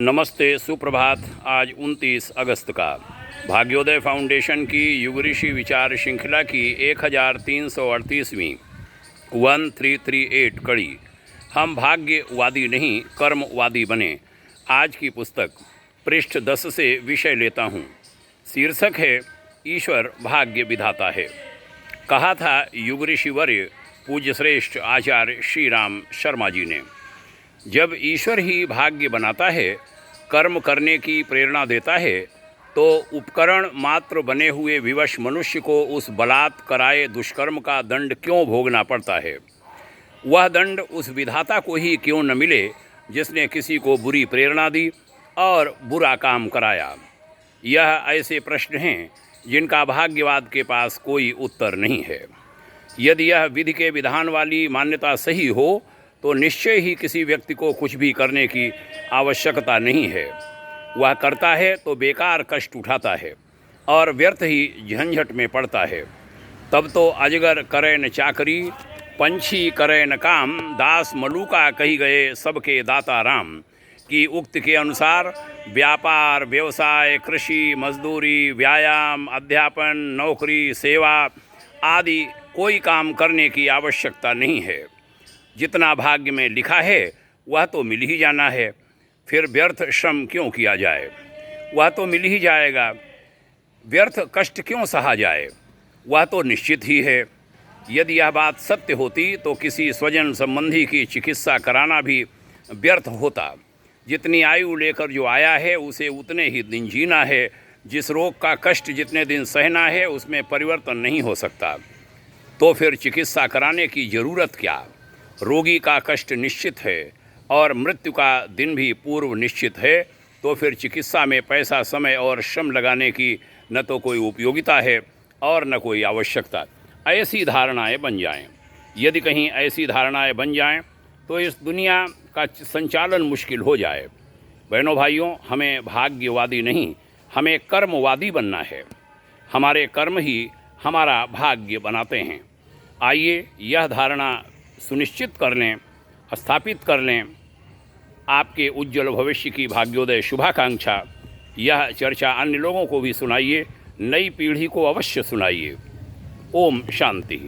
नमस्ते, सुप्रभात। आज 29 अगस्त का भाग्योदय फाउंडेशन की युग ऋषि विचार श्रृंखला की 1338वीं 1338 कड़ी हम भाग्यवादी नहीं कर्मवादी बने, आज की पुस्तक पृष्ठ 10 से विषय लेता हूँ। शीर्षक है ईश्वर भाग्य विधाता है। कहा था युग ऋषि वर्य पूज्य श्रेष्ठ आचार्य श्री राम शर्मा जी ने, जब ईश्वर ही भाग्य बनाता है, कर्म करने की प्रेरणा देता है, तो उपकरण मात्र बने हुए विवश मनुष्य को उस बलात् कराए दुष्कर्म का दंड क्यों भोगना पड़ता है। वह दंड उस विधाता को ही क्यों न मिले जिसने किसी को बुरी प्रेरणा दी और बुरा काम कराया। यह ऐसे प्रश्न हैं जिनका भाग्यवाद के पास कोई उत्तर नहीं है। यदि यह विधि के विधान वाली मान्यता सही हो तो निश्चय ही किसी व्यक्ति को कुछ भी करने की आवश्यकता नहीं है। वह करता है तो बेकार कष्ट उठाता है और व्यर्थ ही झंझट में पड़ता है। तब तो अजगर करे न चाकरी, पंछी करे न काम, दास मलूका कही गए सबके दाता राम की उक्त के अनुसार व्यापार, व्यवसाय, कृषि, मजदूरी, व्यायाम, अध्यापन, नौकरी, सेवा आदि कोई काम करने की आवश्यकता नहीं है। जितना भाग्य में लिखा है वह तो मिल ही जाना है, फिर व्यर्थ श्रम क्यों किया जाए। वह तो मिल ही जाएगा, व्यर्थ कष्ट क्यों सहा जाए, वह तो निश्चित ही है। यदि यह बात सत्य होती तो किसी स्वजन संबंधी की चिकित्सा कराना भी व्यर्थ होता। जितनी आयु लेकर जो आया है उसे उतने ही दिन जीना है। जिस रोग का कष्ट जितने दिन सहना है उसमें परिवर्तन नहीं हो सकता, तो फिर चिकित्सा कराने की ज़रूरत क्या। रोगी का कष्ट निश्चित है और मृत्यु का दिन भी पूर्व निश्चित है, तो फिर चिकित्सा में पैसा, समय और श्रम लगाने की न तो कोई उपयोगिता है और न कोई आवश्यकता। ऐसी धारणाएं बन जाएं। यदि कहीं ऐसी धारणाएं बन जाएं तो इस दुनिया का संचालन मुश्किल हो जाए। बहनों भाइयों, हमें भाग्यवादी नहीं, हमें कर्मवादी बनना है। हमारे कर्म ही हमारा भाग्य बनाते हैं। आइए यह धारणा सुनिश्चित कर लें, स्थापित कर लें। आपके उज्ज्वल भविष्य की भाग्योदय शुभाकांक्षा। यह चर्चा अन्य लोगों को भी सुनाइए, नई पीढ़ी को अवश्य सुनाइए। ओम शांति।